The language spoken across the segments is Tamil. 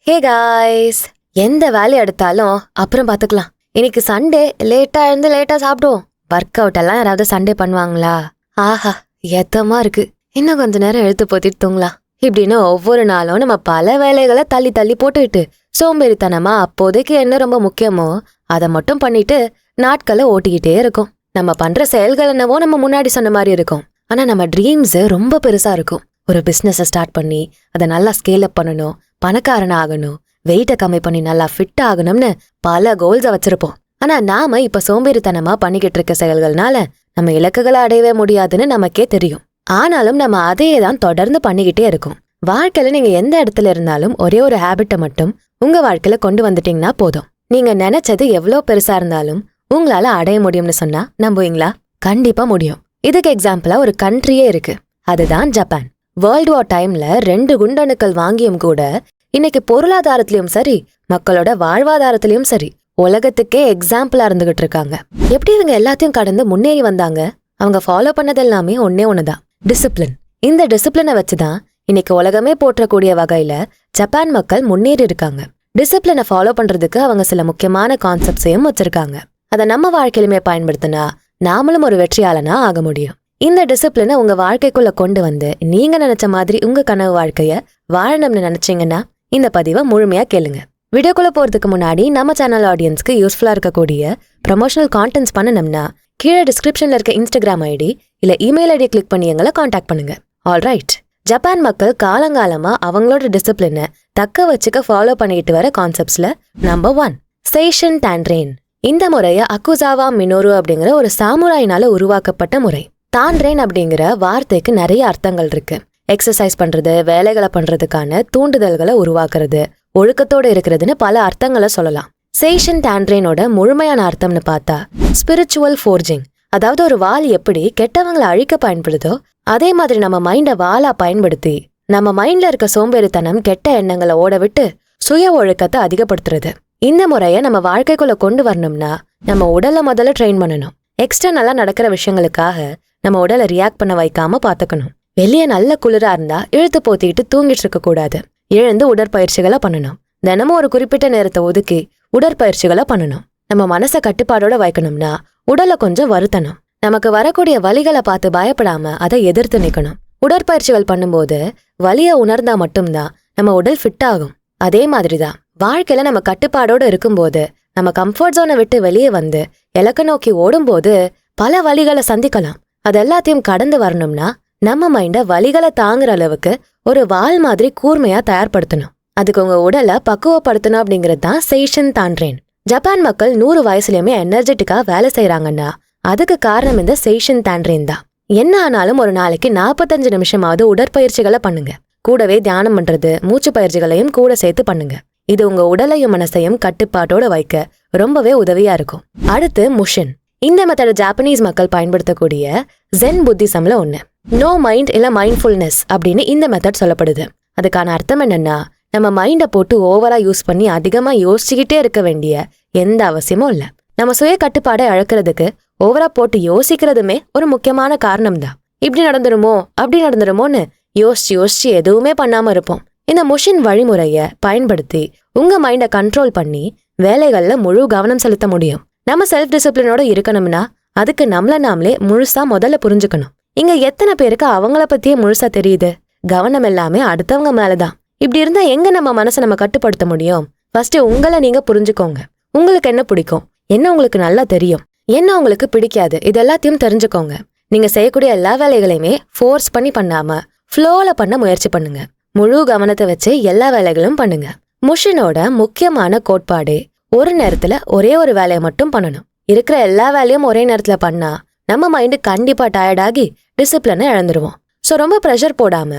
ஹே காய்ஸ், எந்த வேலையை எடுத்தாலும் அப்புறம் பார்த்துக்கலாம். இன்னைக்கு சண்டே, லேட்டா இருந்து லேட்டா சாப்பிடுவோம். ஒர்க் அவுட் எல்லாம் யாராவது சண்டே பண்ணுவாங்களா? ஆஹா, ஏத்தமா இருக்கு. இன்னும் கொஞ்ச நேரம் எழுத்து போத்திட்டு தூங்கலாம். இப்படின்னு ஒவ்வொரு நாளும் நம்ம பல வேலைகளை தள்ளி தள்ளி போட்டுக்கிட்டு சோம்பேறித்தனமா அப்போதைக்கு என்ன ரொம்ப முக்கியமோ அதை மட்டும் பண்ணிட்டு நாட்களை ஓட்டிக்கிட்டே இருக்கும். நம்ம பண்ற செயல்கள் என்னவோ நம்ம முன்னாடி சொன்ன மாதிரி இருக்கும். ஆனா நம்ம ட்ரீம்ஸ் ரொம்ப பெருசா இருக்கும். ஒரு பிசினஸை ஸ்டார்ட் பண்ணி அதை நல்லா ஸ்கேல் அப் பண்ணணும், பணக்காரன் ஆகணும், வெயிட்டை கம்மி பண்ணி நல்லா ஃபிட் ஆகணும்னு பல கோல்ஸை வச்சிருப்போம். ஆனா நாம இப்ப சோம்பேறித்தனமா பண்ணிக்கிட்டு இருக்க செயல்கள்னால நம்ம இலக்குகளை அடையவே முடியாதுன்னு நமக்கே தெரியும். ஆனாலும் நம்ம அதையே தான் தொடர்ந்து பண்ணிக்கிட்டே இருக்கோம். வாழ்க்கையில நீங்க எந்த இடத்துல இருந்தாலும் ஒரே ஒரு ஹேபிட்டை மட்டும் உங்க வாழ்க்கையில கொண்டு வந்துட்டீங்கன்னா போதும். நீங்க நினைச்சது எவ்வளவு பெருசா இருந்தாலும் உங்களால அடைய முடியும்னு சொன்னா நம்புவீங்களா? கண்டிப்பா முடியும். இதுக்கு எக்ஸாம்பிளா ஒரு கண்ட்ரியே இருக்கு. அதுதான் ஜப்பான். வேர்ல்டு வார் டைம்ல 2 குண்டணுக்கள் வாங்கியும் கூட இன்னைக்கு பொருளாதாரத்திலயும் சரி, மக்களோட வாழ்வாதாரத்திலயும் சரி, உலகத்துக்கே எக்ஸாம்பிளா இருந்துகிட்டு இருக்காங்க. எப்படி இவங்க எல்லாத்தையும் கடந்து முன்னேறி வந்தாங்க? அவங்க ஃபாலோ பண்ணது எல்லாமே ஒண்ணுதான், டிசிப்ளின். இந்த டிசிப்ளினை வச்சுதான் இன்னைக்கு உலகமே போற்றக்கூடிய வகையில ஜப்பான் மக்கள் முன்னேறி இருக்காங்க. டிசிப்ளினை ஃபாலோ பண்றதுக்கு அவங்க சில முக்கியமான கான்செப்ட்ஸையும் வச்சிருக்காங்க. அதை நம்ம வாழ்க்கையிலுமே பயன்படுத்தினா நாமளும் ஒரு வெற்றியாளனா ஆக முடியும். இந்த டிசிப்ளினை உங்க வாழ்க்கைக்குள்ள கொண்டு வந்து நீங்க நினைச்ச மாதிரி உங்க கனவு வாழ்க்கைய வாழணும்னு நினைச்சீங்கன்னா இந்த பதிவை முழுமையா கேளுங்க. வீடியோக்குள்ள போறதுக்கு முன்னாடி நம்ம சேனல் ஆடியன்ஸ்க்கு யூஸ்ஃபுல்லா இருக்கக்கூடிய ப்ரமோஷனல் கான்டென்ட்ஸ் பண்ணணும்னா கீழே டிஸ்கிரிப்ஷன்ல இருக்க இன்ஸ்டாகிராம் ஐடி இல்ல இமெயில் ஐடியை கிளிக் பண்ணி எங்களை காண்டாக்ட் பண்ணுங்க. ஆல்ரைட், ஜப்பான் மக்கள் காலங்காலமா அவங்களோட டிசிப்ளினை தக்க வச்சுக்க ஃபாலோ பண்ணிட்டு வர கான்செப்ட்ஸ்ல நம்பர் 1 செய்ஷன் டான்ரேன். இந்த முறைய அக்குசாவா மினோரு அப்படிங்கிற ஒரு சாமுராயினால உருவாக்கப்பட்ட முறை. டான்ரேன் அப்படிங்கிற வார்த்தைக்கு நிறைய அர்த்தங்கள் இருக்கு. எக்ஸசைஸ் பண்றது, வேலைகளை பண்றதுக்கான தூண்டுதல்களை உருவாக்குறது, ஒழுக்கத்தோட இருக்கிறதுன்னு பல அர்த்தங்களை சொல்லலாம். செய்ஷன் டான்ரேனோட முழுமையான அர்த்தம்னு பார்த்தா ஸ்பிரிச்சுவல் ஃபோர்ஜிங். அதாவது ஒரு வாள் எப்படி கெட்டவங்களை அழிக்க பயன்படுதோ அதே மாதிரி நம்ம மைண்டை வாளா பயன்படுத்தி நம்ம மைண்ட்ல இருக்க சோம்பேறித்தனம், கெட்ட எண்ணங்களை ஓட விட்டு சுய ஒழுக்கத்தை அதிகப்படுத்துறது. இந்த முறைய நம்ம வாழ்க்கைக்குள்ள கொண்டு வரணும்னா நம்ம உடலை முதல்ல ட்ரெயின் பண்ணணும். எக்ஸ்டர்னலா நடக்கிற விஷயங்களுக்காக நம்ம உடலை ரியாக்ட் பண்ண வைக்காம பாத்துக்கணும். வெளியே நல்ல குளிரா இருந்தா இழுத்து போத்திக்கிட்டு தூங்கிட்டு இருக்க கூடாது. எழுந்து உடற்பயிற்சிகளை பண்ணணும். தினமும் ஒரு குறிப்பிட்ட நேரத்தை ஒதுக்கி உடற்பயிற்சிகளை பண்ணணும். நம்ம மனசை கட்டுப்பாடோட வைக்கணும்னா உடலை கொஞ்சம் வருத்தணும். நமக்கு வரக்கூடிய வலிகளை பார்த்து பயப்படாம அதை எதிர்த்து நிக்கணும். உடற்பயிற்சிகள் பண்ணும்போது வலியை உணர்ந்தா மட்டும்தான் நம்ம உடல் ஃபிட் ஆகும். அதே மாதிரிதான் வாழ்க்கையில நம்ம கட்டுப்பாடோட இருக்கும்போது நம்ம கம்ஃபர்ட் ஜோனை விட்டு வெளியே வந்து இலக்க நோக்கி ஓடும்போது பல வலிகளை சந்திக்கலாம். அது எல்லாத்தையும் கடந்து வரணும்னா நம்ம மைண்ட வலிகளை தாங்குற அளவுக்கு ஒரு வாள் மாதிரி கூர்மையா தயார்படுத்தணும். அதுக்கு உங்க உடலை பக்குவப்படுத்தணும் அப்படிங்கிறது தான் செய்ஷன் டான்ரேன். ஜப்பான் மக்கள் 100 வயசுலயுமே எனர்ஜெட்டிக்கா வேலை செய்யறாங்கன்னா அதுக்கு காரணம் இந்த செய்ஷன் டான்ரேன் தான். என்ன ஆனாலும் ஒரு நாளைக்கு 45 நிமிஷமாவது உடற்பயிற்சிகளை பண்ணுங்க. கூடவே தியானம் பண்றது, மூச்சு பயிற்சிகளையும் கூட சேர்த்து பண்ணுங்க. இது உங்க உடலையும் மனசையும் கட்டுப்பாட்டோட வைக்க ரொம்பவே உதவியா இருக்கும். அடுத்து முஷின். இந்த மெத்தட ஜாப்பனீஸ் மக்கள் பயன்படுத்தக்கூடிய ஜென் புத்திசம்ல ஒண்ணு. நோ மைண்ட் இல்ல மைண்ட்ஃபுல்னஸ் அப்படின்னு இந்த மெத்தட் சொல்லப்படுது. அதுக்கான அர்த்தம் என்னன்னா, நம்ம மைண்டை போட்டு ஓவரா யூஸ் பண்ணி அதிகமா யோசிச்சுக்கிட்டே இருக்க வேண்டிய எந்த அவசியமும் இல்ல. நம்ம சுய கட்டுப்பாடை அழக்கிறதுக்கு ஓவரா போட்டு யோசிக்கிறதுமே ஒரு முக்கியமான காரணம் தான். இப்படி நடந்துருமோ அப்படி நடந்துருமோன்னு யோசிச்சு எதுவுமே பண்ணாம இருப்போம். இந்த முஷின் வழிமுறைய பயன்படுத்தி உங்க மைண்டை கண்ட்ரோல் பண்ணி வேலைகள்ல முழு கவனம் செலுத்த முடியும். நம்ம செல்ஃப் டிசிப்ளினோட இருக்கணும்னா அதுக்கு நம்மள நாமளே முழுசா முதல்ல புரிஞ்சுக்கணும். இங்க எத்தனை பேருக்கு அவங்கள பத்தியே முழுசா தெரியுது? கவனம் எல்லாமே அடுத்தவங்க மேலதான். இப்படி இருந்தா எங்க நம்ம மனசை நம்ம கட்டுப்படுத்த முடியும்? ஃபர்ஸ்ட் உங்களை நீங்க புரிஞ்சுக்கோங்க. உங்களுக்கு என்ன பிடிக்கும், என்ன உங்களுக்கு நல்லா தெரியும், என்ன உங்களுக்கு பிடிக்காது, இது எல்லாத்தையும் தெரிஞ்சுக்கோங்க. நீங்க செய்யக்கூடிய எல்லா வேலைகளையுமே ஃபோர்ஸ் பண்ணி பண்ணாம ஃப்ளோல பண்ண முயற்சி பண்ணுங்க. முழு கவனத்தை வச்சு எல்லா வேலைகளும் பண்ணுங்க. முஷினோட முக்கியமான கோட்பாடு ஒரு நேரத்துல ஒரே ஒரு வேலையை மட்டும் பண்ணணும். இருக்கிற எல்லா வேலையும் ஒரே நேரத்துல பண்ணா நம்ம மைண்டு கண்டிப்பா டயர்டாகி டிசிப்ளினை இழந்துருவோம். ஸோ ரொம்ப ப்ரெஷர் போடாம,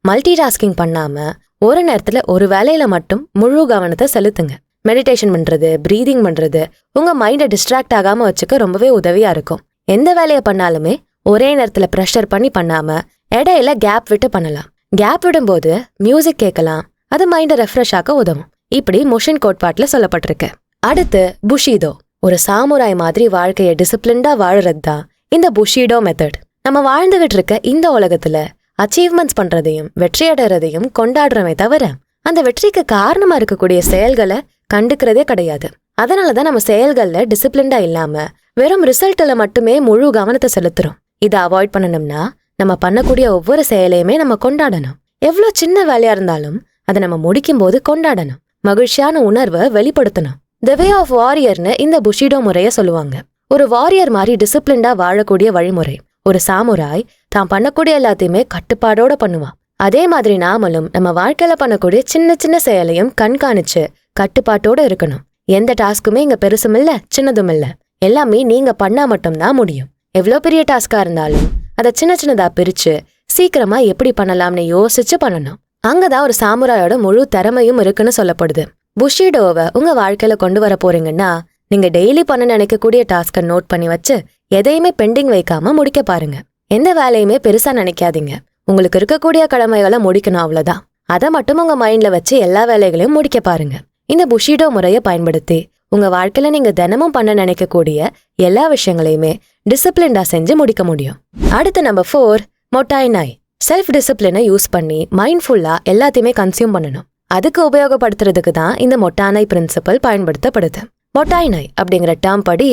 மல்டி டாஸ்கிங் பண்ணாம ஒரு நேரத்துல ஒரு வேலையில மட்டும் முழு கவனத்தை செலுத்துங்க. மெடிடேஷன் பண்றது, பிரீதிங் பண்றது உங்க மைண்டை டிஸ்ட்ராக்ட் ஆகாம வச்சுக்க ரொம்பவே உதவியா இருக்கும். எந்த வேலையை பண்ணாலுமே ஒரே நேரத்துல ப்ரெஷர் பண்ணி பண்ணாம இடையில கேப் விட்டு பண்ணலாம். கேப் விடும்போது மியூசிக் கேட்கலாம். அது மைண்டை ரெஃப்ரெஷ் ஆக்க உதவும். இப்படி முஷின் கோட்பாட்டுல சொல்லப்பட்டிருக்கு. அடுத்து புஷிதோ. ஒரு சாமுராய் மாதிரி வாழ்க்கைய டிசிப்ளின்டா வாழறது தான் இந்த புஷிடோ மெத்தட். நம்ம வாழ்ந்துகிட்டு இருக்க இந்த உலகத்துல அச்சீவ்மெண்ட்ஸ் பண்றதையும் வெற்றி அடைறதையும் கொண்டாடுறமே தவிர அந்த வெற்றிக்கு காரணமா இருக்கக்கூடிய செயல்களை கண்டுக்கிறதே கிடையாது. அதனாலதான் நம்ம செயல்கள்ல டிசிப்ளின்டா இல்லாம வெறும் ரிசல்ட்ல மட்டுமே முழு கவனத்தை செலுத்துறோம். இதை அவாய்ட் பண்ணணும்னா நம்ம பண்ணக்கூடிய ஒவ்வொரு செயலையுமே நம்ம கொண்டாடணும். எவ்வளவு சின்ன வேலையா இருந்தாலும் அதை நம்ம முடிக்கும் போது கொண்டாடணும். மகிழ்ச்சியான உணர்வை வெளிப்படுத்தணும். த வே ஆஃப் வாரியர்னு இந்த புஷிடோ முறைய சொல்லுவாங்க. ஒரு வாரியர் மாதிரி டிசிப்ளின்டா வாழக்கூடிய வழிமுறை. ஒரு சாமுராய் தான் பண்ணக்கூடிய எல்லாத்தையுமே கட்டுப்பாடோட பண்ணுவான். அதே மாதிரி நாமளும் நம்ம வாழ்க்கையில பண்ணக்கூடிய சின்ன சின்ன செயலையும் கண்காணிச்சு கட்டுப்பாட்டோட இருக்கணும். எந்த டாஸ்க்குமே இங்க பெருசும் இல்ல சின்னதும் இல்ல, எல்லாமே நீங்க பண்ணா மட்டும்தான் முடியும். எவ்வளவு பெரிய டாஸ்கா இருந்தாலும் அதை சின்ன சின்னதா பிரிச்சு சீக்கிரமா எப்படி பண்ணலாம்னு யோசிச்சு பண்ணணும். அங்கதான் ஒரு சாமுராயோட முழு திறமையும் இருக்குன்னு சொல்லப்படுது. புஷிடோவை உங்க வாழ்க்கையில கொண்டு வர போறீங்கன்னா நீங்க டெய்லி பண்ண நினைக்கக்கூடிய டாஸ்கை நோட் பண்ணி வச்சு எதையுமே பெண்டிங் வைக்காம முடிக்க பாருங்க. எந்த வேலையுமே பெருசா நினைக்காதீங்க. உங்களுக்கு இருக்கக்கூடிய கடமைகளை முடிக்கணும், அவ்வளவுதான். அதை மட்டும் உங்க மைண்ட்ல வச்சு எல்லா வேலைகளையும் முடிக்க பாருங்க. இந்த புஷிடோ முறையை பயன்படுத்தி உங்க வாழ்க்கையில நீங்க தினமும் பண்ண நினைக்கக்கூடிய எல்லா விஷயங்களையுமே டிசிப்ளின்டா செஞ்சு முடிக்க முடியும். அடுத்து நம்பர் 4, மொட்டாய் நாய். செல்ஃப் டிசிப்ளினை யூஸ் பண்ணி மைண்ட்ஃபுல்லா எல்லாத்தையுமே கன்சியூம் பண்ணணும். அதுக்கு உபயோகப்படுத்துறதுக்கு தான் இந்த மொட்டாய் பிரின்சிபல் பயன்படுத்தப்படுது. மொட்டாய் நாய் அப்படிங்கிற டேர்ம் படி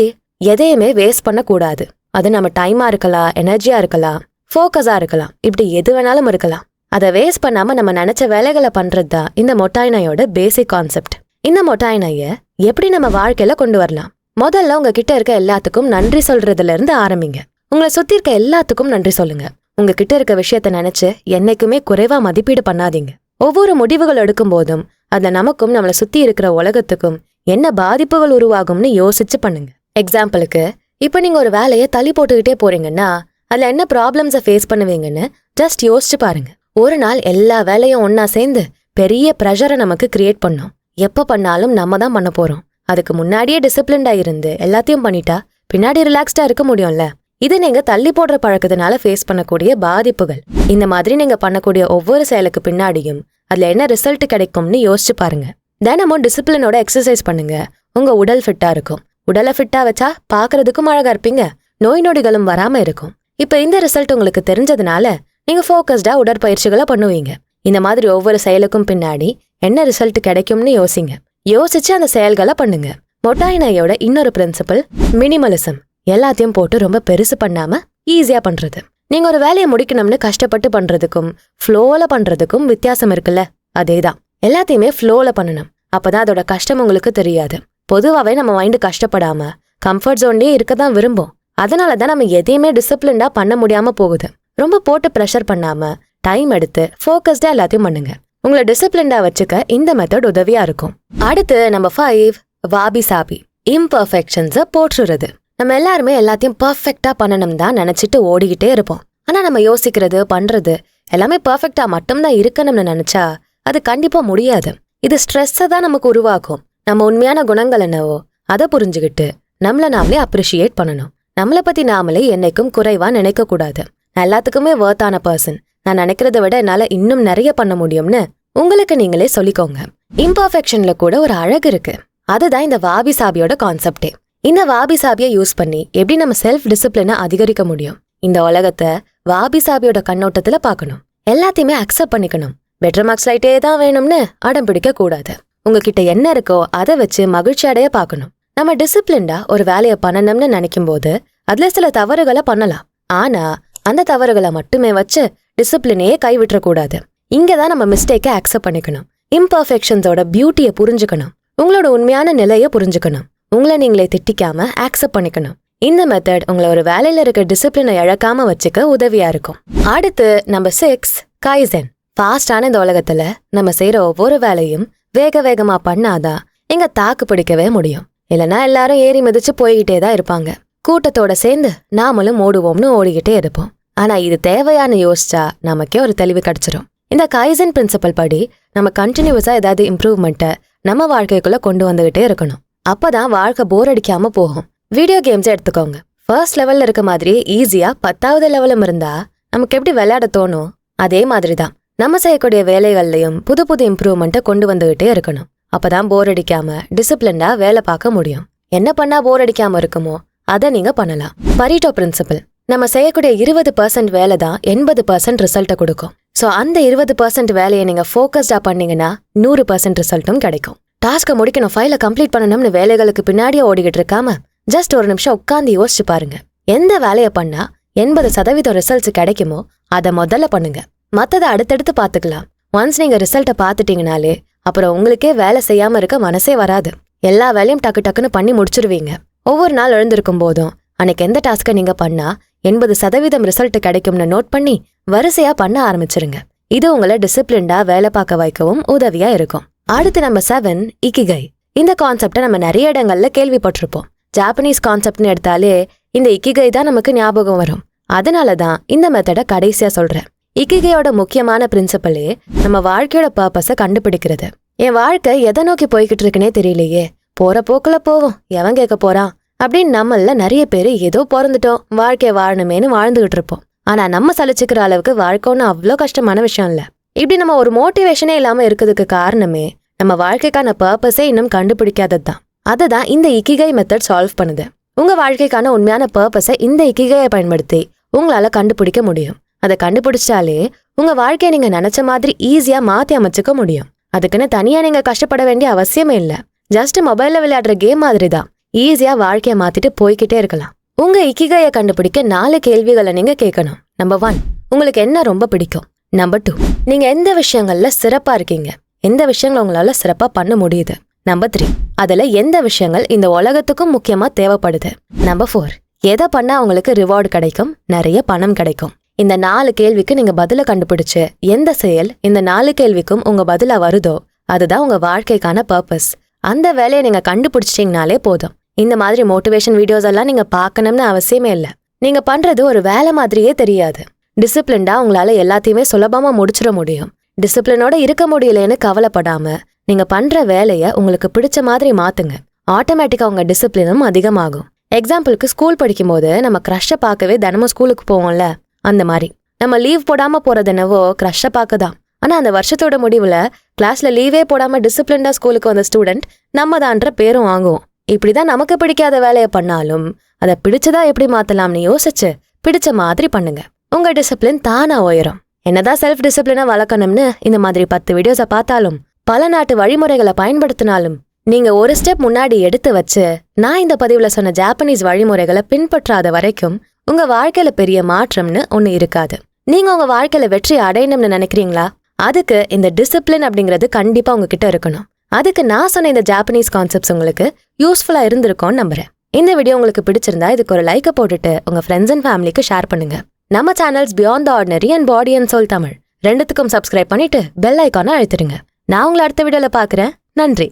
எதையுமே வேஸ்ட் பண்ண கூடாது. அது நம்ம டைமா இருக்கலாம், எனர்ஜியா இருக்கலாம், ஃபோக்கஸா இருக்கலாம், இப்படி எது வேணாலும் இருக்கலாம். அதை வேஸ்ட் பண்ணாம நம்ம நினைச்ச வேலைகளை பண்றது தான் இந்த மொட்டாய் நாயோட பேசிக் கான்செப்ட். இந்த மொட்டாய் நாயை எப்படி நம்ம வாழ்க்கையில கொண்டு வரலாம்? முதல்ல உங்ககிட்ட இருக்க எல்லாத்துக்கும் நன்றி சொல்றதுல இருந்து ஆரம்பிங்க. உங்களை சுத்தி இருக்க எல்லாத்துக்கும் நன்றி சொல்லுங்க. உங்ககிட்ட இருக்க விஷயத்த நினைச்சு என்னைக்குமே குறைவா மதிப்பீடு பண்ணாதீங்க. ஒவ்வொரு முடிவுகள் எடுக்கும் போதும் அதுல நமக்கும் நம்மளை சுத்தி இருக்கிற உலகத்துக்கும் என்ன பாதிப்புகள் உருவாகும்னு யோசிச்சு பண்ணுங்க. எக்ஸாம்பிளுக்கு, இப்ப நீங்க ஒரு வேலையை தள்ளி போட்டுக்கிட்டே போறீங்கன்னா அதுல என்ன ப்ராப்ளம்ஸை ஃபேஸ் பண்ணுவீங்கன்னு ஜஸ்ட் யோசிச்சு பாருங்க. ஒரு நாள் எல்லா வேலையும் ஒன்னா சேர்ந்து பெரிய ப்ரெஷரை நமக்கு கிரியேட் பண்ணும். எப்ப பண்ணாலும் நம்ம தான் பண்ண போறோம். அதுக்கு முன்னாடியே டிசிப்ளின்டா இருந்து எல்லாத்தையும் பண்ணிட்டா பின்னாடி ரிலாக்ஸ்டா இருக்க முடியும்ல. இது நீங்க தள்ளி போடுற பழக்கத்தினால ஃபேஸ் பண்ணக்கூடிய பாதிப்புகள். இந்த மாதிரி நீங்க பண்ணக்கூடிய ஒவ்வொரு செயலுக்கு பின்னாடியும் அதுல என்ன ரிசல்ட் கிடைக்கும்னு யோசிச்சு பாருங்க. தினமும் டிசிப்ளினோட எக்ஸசைஸ் பண்ணுங்க. உங்க உடல் ஃபிட்டா இருக்கும். உடலை ஃபிட்டா வச்சா பாக்குறதுக்கும் அழகா இருப்பீங்க, நோய் நொடிகளும் வராம இருக்கும். இப்ப இந்த ரிசல்ட் உங்களுக்கு தெரிஞ்சதுனால நீங்க ஃபோக்கஸ்டா உடற்பயிற்சிகளை பண்ணுவீங்க. இந்த மாதிரி ஒவ்வொரு செயலுக்கும் பின்னாடி என்ன ரிசல்ட் கிடைக்கும்னு யோசிங்க. யோசிச்சு அந்த செயல்களை பண்ணுங்க. மொட்டாய் நாயோட இன்னொரு பிரின்சிபல் மினிமலிசம். எல்லாத்தையும் போட்டு ரொம்ப பெருசு பண்ணாம ஈஸியா பண்றது. நீங்க ஒரு வேலையை முடிக்கணும்னு கஷ்டப்பட்டு பண்றதுக்கும் ஃப்ளோல பண்றதுக்கும் வித்தியாசம் இருக்குல்ல, அதேதான். எல்லாத்தையுமே ஃப்ளோல பண்ணணும். அப்பதான் அதோட கஷ்டம் உங்களுக்கு தெரியாது. பொதுவாவே நம்ம மைண்டு கஷ்டப்படாம கம்ஃபர்ட் ஜோன்லயே இருக்கதான் விரும்பும். அதனாலதான் நம்ம எதையுமே டிசிப்ளின்டா பண்ண முடியாம போகுது. ரொம்ப போட்டு ப்ரெஷர் பண்ணாம டைம் எடுத்து ஃபோக்கஸ்டா எல்லாத்தையும் பண்ணுங்க. உங்களை டிசிப்ளின்டா வச்சுக்க இந்த மெத்தட் உதவியா இருக்கும். அடுத்து நம்பர் 5, வாபி சாபி. இம்பர்ஃபெக்ஷன்ஸை போற்றுறது. நம்ம எல்லாருமே எல்லாத்தையும் பர்ஃபெக்டா பண்ணணும் தான் நினைச்சிட்டு ஓடிக்கிட்டே இருப்போம். ஆனா நம்ம யோசிக்கிறது பண்றது எல்லாமே பர்ஃபெக்டா மட்டும்தான் இருக்கணும்னு நினைச்சா அது கண்டிப்பா முடியாது. இது ஸ்ட்ரெஸ்ஸை தான் நமக்கு உருவாக்கும். நம்ம உண்மையான குணங்கள் என்னவோ அதை புரிஞ்சுக்கிட்டு நம்மள நாமளே அப்ரிஷியேட் பண்ணணும். நம்மளை பத்தி நாமளே என்னைக்கும் குறைவா நினைக்க கூடாது. நான் எல்லாத்துக்குமே வர்த்தான பர்சன், நான் நினைக்கிறத விட என்னால இன்னும் நிறைய பண்ண முடியும்னு உங்களுக்கு நீங்களே சொல்லிக்கோங்க. இம்பர்ஃபெக்ஷன்ல கூட ஒரு அழகு இருக்கு. அதுதான் இந்த வாபி சாபியோட கான்செப்டே. இந்த வாபி சாபியை யூஸ் பண்ணி எப்படி நம்ம செல்ஃப் டிசிப்ளினை அதிகரிக்க முடியும்? இந்த உலகத்தை வாபி சாபியோட கண்ணோட்டத்துல பார்க்கணும். எல்லாத்தையுமே அக்செப்ட் பண்ணிக்கணும். பெட்டர் மார்க்ஸ் லைட்டே தான் வேணும்னு அடம் பிடிக்க கூடாது. உங்ககிட்ட என்ன இருக்கோ அதை வச்சு மகிழ்ச்சி அடைய பார்க்கணும். நம்ம டிசிப்ளின்டா ஒரு வேலையை பண்ணணும்னு நினைக்கும் போது அதுல சில தவறுகளை பண்ணலாம். ஆனா அந்த தவறுகளை மட்டுமே வச்சு டிசிப்ளினையே கைவிட்டுற கூடாது. இங்கதான் நம்ம மிஸ்டேக்கை அக்செப்ட் பண்ணிக்கணும். இம்பர்ஃபெக்ஷன்ஸோட பியூட்டியை புரிஞ்சுக்கணும். உங்களோட உண்மையான நிலையை புரிஞ்சுக்கணும். உங்களை நீங்களே திட்டிக்காம அக்செப்ட் பண்ணிக்கணும். இந்த மெத்தட் உங்களை ஒரு வேலையில இருக்க டிசிப்ளினை இழக்காம வச்சுக்க உதவியா இருக்கும். அடுத்து நம்பர் 6, கைசன். ஃபாஸ்டான இந்த உலகத்துல நம்ம செய்யற ஒவ்வொரு வேலையும் வேக வேகமா பண்ணாதான் எங்க தாக்கு பிடிக்கவே முடியும். இல்லைன்னா எல்லாரும் ஏறி மிதிச்சு போய்கிட்டே தான் இருப்பாங்க. கூட்டத்தோட சேர்ந்து நாமளும் ஓடுவோம்னு ஓடிக்கிட்டே இருப்போம். ஆனா இது தேவையான யோசிச்சா நமக்கே ஒரு தெளிவு கிடைச்சிரும். இந்த கைசன் பிரின்சிபல் படி நம்ம கண்டினியூஸா ஏதாவது இம்ப்ரூவ்மெண்ட்டை நம்ம வாழ்க்கைக்குள்ள கொண்டு வந்துகிட்டே இருக்கணும். அப்பதான் வாழ்க்கை போர் அடிக்காம போகும். வீடியோ கேம்ஸ் எடுத்துக்கோங்க. ஃபர்ஸ்ட் லெவல்ல இருக்க மாதிரியே ஈஸியா 10வது லெவலும் இருந்தா நமக்கு எப்படி விளையாட தோணும்? அதே மாதிரிதான் நம்ம செய்யக்கூடிய வேலைகள்லயும் புது புது இம்ப்ரூவ்மெண்ட்டை கொண்டு வந்துகிட்டே இருக்கணும். அப்பதான் போர் அடிக்காம டிசிப்ளின்டா வேலை பார்க்க முடியும். என்ன பண்ணா போர் அடிக்காம இருக்குமோ அதை நீங்க பண்ணலாம். Pareto principle. நம்ம செய்யக்கூடிய 20% வேலை தான் 80% ரிசல்ட்டை கொடுக்கும். ஸோ அந்த 20% வேலையை நீங்க ஃபோக்கஸ்டா பண்ணீங்கன்னா 100% ரிசல்ட்டும் கிடைக்கும். டாஸ்கை முடிக்கணும், ஃபைலை கம்ப்ளீட் பண்ணணும்னு வேலைகளுக்கு பின்னாடியே ஓடிக்கிட்டு இருக்காம ஜஸ்ட் ஒரு நிமிஷம் உட்காந்து யோசிச்சு பாருங்க. எந்த வேலையை பண்ணா 80% ரிசல்ட்ஸ் கிடைக்குமோ அதை முதல்ல பண்ணுங்க. மற்றதை அடுத்தடுத்து பார்த்துக்கலாம். ஒன்ஸ் நீங்க ரிசல்ட்டை பார்த்துட்டீங்கனாலே அப்புறம் உங்களுக்கே வேலை செய்யாம இருக்க மனசே வராது. எல்லா வேலையும் டக்கு டக்குன்னு பண்ணி முடிச்சிருவீங்க. ஒவ்வொரு நாள் எழுந்திருக்கும் போதும் அன்னைக்கு எந்த டாஸ்கை நீங்க பண்ணா 80% ரிசல்ட் கிடைக்கும்னு நோட் பண்ணி வரிசையா பண்ண ஆரம்பிச்சிருங்க. இது உங்களை டிசிப்ளின்டா வேலை பார்க்க வைக்கவும் உதவியா இருக்கும். அடுத்து நம்ம 7 இக்கிகை. இந்த கான்செப்டை நம்ம நிறைய இடங்கள்ல கேள்விப்பட்டிருப்போம். ஜாப்பனீஸ் கான்செப்ட்னு எடுத்தாலே இந்த இக்கிகை தான் நமக்கு ஞாபகம் வரும். அதனாலதான் இந்த மெத்தடை கடைசியா சொல்றேன். இக்கிகையோட முக்கியமான பிரின்சிபலே நம்ம வாழ்க்கையோட பர்பஸை கண்டுபிடிக்கிறது. என் வாழ்க்கை எதை நோக்கி போய்கிட்டு இருக்குன்னே தெரியலையே, போற போக்குல போவோம், எவன் கேட்க போறான் அப்படின்னு நம்மள நிறைய பேரு ஏதோ பிறந்துட்டோம், வாழ்க்கைய வாழணுமேனு வாழ்ந்துகிட்டு இருப்போம். ஆனா நம்ம சலிச்சுக்கிற அளவுக்கு வாழ்க்கை ஒன்றும் அவ்வளோ கஷ்டமான விஷயம் இல்ல. இப்படி நம்ம ஒரு மோட்டிவேஷனே இல்லாம இருக்கிறதுக்கு காரணமே நம்ம வாழ்க்கைக்கான பர்பஸே இன்னும் கண்டுபிடிக்காதது தான். அதை தான் இந்த இக்கிகை மெத்தட் சால்வ் பண்ணுது. உங்க வாழ்க்கைக்கான உண்மையான பர்பஸை இந்த இக்கிகையை பயன்படுத்தி உங்களால கண்டுபிடிக்க முடியும். அதை கண்டுபிடிச்சாலே உங்க வாழ்க்கையை நீங்க நினைச்ச மாதிரி ஈஸியா மாத்தி அமைச்சுக்க முடியும். அதுக்குன்னு தனியா நீங்க கஷ்டப்பட வேண்டிய அவசியமே இல்ல. ஜஸ்ட் மொபைல்ல விளையாடுற கேம் மாதிரி தான். ஈஸியா வாழ்க்கையை மாத்திட்டு போய்கிட்டே இருக்கலாம். உங்க இக்கிகையை கண்டுபிடிக்க 4 கேள்விகளை நீங்க கேட்கணும். நம்பர் 1, உங்களுக்கு என்ன ரொம்ப பிடிக்கும்? நம்பர் 2, நீங்க எந்த விஷயங்கள்ல சிறப்பா இருக்கீங்க, எந்த விஷயங்களை உங்களால சிறப்பா பண்ண முடியுது? நம்பர் 3, அதுல எந்த விஷயங்கள் இந்த உலகத்துக்கும் முக்கியமா தேவைப்படுது? நம்பர் 4, எதை பண்ணா உங்களுக்கு ரிவார்டு கிடைக்கும், நிறைய பணம் கிடைக்கும்? இந்த 4 கேள்விக்கு நீங்க பதில கண்டுபிடிச்சு எந்த செயல் இந்த 4 கேள்விக்கும் உங்க பதிலா வருதோ அதுதான் உங்க வாழ்க்கைக்கான பர்பஸ். அந்த வேலையை நீங்க கண்டுபிடிச்சிட்டீங்கனாலே போதும். இந்த மாதிரி மோட்டிவேஷன் வீடியோஸ் எல்லாம் நீங்க பார்க்கணும்னு அவசியமே இல்லை. நீங்க பண்றது ஒரு வேலை மாதிரியே தெரியாது. டிசிப்ளின்டா உங்களால எல்லாத்தையுமே சுலபமா முடிச்சிட முடியும். டிசிப்ளினோட இருக்க முடியலன்னு கவலைப்படாம நீங்க பண்ற வேலைய உங்களுக்கு பிடிச்ச மாதிரி மாத்துங்க. ஆட்டோமேட்டிக்கா உங்க டிசிப்ளினும் அதிகமாகும். எக்ஸாம்பிளுக்கு ஸ்கூல் படிக்கும் போது நம்ம க்ரஷ்ஷை பார்க்கவே தினமும் ஸ்கூலுக்கு போவோம்ல, அந்த மாதிரி நம்ம லீவ் போடாம போறது என்னவோ க்ரஷ்ஷை பார்க்க தான். ஆனா அந்த வருஷத்தோட முடிவுல கிளாஸ்ல லீவே போடாம டிசிப்ளின்டா ஸ்கூலுக்கு வந்த ஸ்டூடெண்ட் நம்ம தான்ற பேரும் வாங்குவோம். இப்படிதான் நமக்கு பிடிக்காத வேலையை பண்ணாலும் அதை பிடிச்சதா எப்படி மாத்தலாம்னு யோசிச்சு பிடிச்ச மாதிரி பண்ணுங்க. உங்க டிசிப்ளின் தானா உயரும். என்னதான் செல்ஃப் டிசிப்ளினை வளர்க்கணும்னு இந்த மாதிரி 10 வீடியோஸை பார்த்தாலும் பல நாட்டு வழிமுறைகளை பயன்படுத்தினாலும் நீங்க ஒரு ஸ்டெப் முன்னாடி எடுத்து வச்சு நான் இந்த பதிவுல சொன்ன ஜாப்பனீஸ் வழிமுறைகளை பின்பற்றாத வரைக்கும் உங்க வாழ்க்கையில பெரிய மாற்றம்னு ஒண்ணு இருக்காது. நீங்க உங்க வாழ்க்கையில வெற்றி அடையணும்னு நினைக்கிறீங்களா? அதுக்கு இந்த டிசிப்ளின் அப்படிங்கிறது கண்டிப்பா உங்ககிட்ட இருக்கணும். அதுக்கு நான் சொன்ன இந்த ஜாப்பனீஸ் கான்செப்ட்ஸ் உங்களுக்கு யூஸ்ஃபுல்லா இருந்திருக்கும்னு நம்புறேன். இந்த வீடியோ உங்களுக்கு பிடிச்சிருந்தா இதுக்கு ஒரு லைக்கை போட்டுட்டு உங்க ஃப்ரெண்ட்ஸ் அண்ட் ஃபேமிலிக்கு ஷேர் பண்ணுங்க. நம்ம channels beyond the ordinary and body and soul Tamil 2த்துக்கும் சப்ஸ்கிரைப் பண்ணிட்டு பெல் ஐக்கானை அழுத்திடுங்க. நான் உங்களை அடுத்த வீடியோல பாக்குறேன். நன்றி.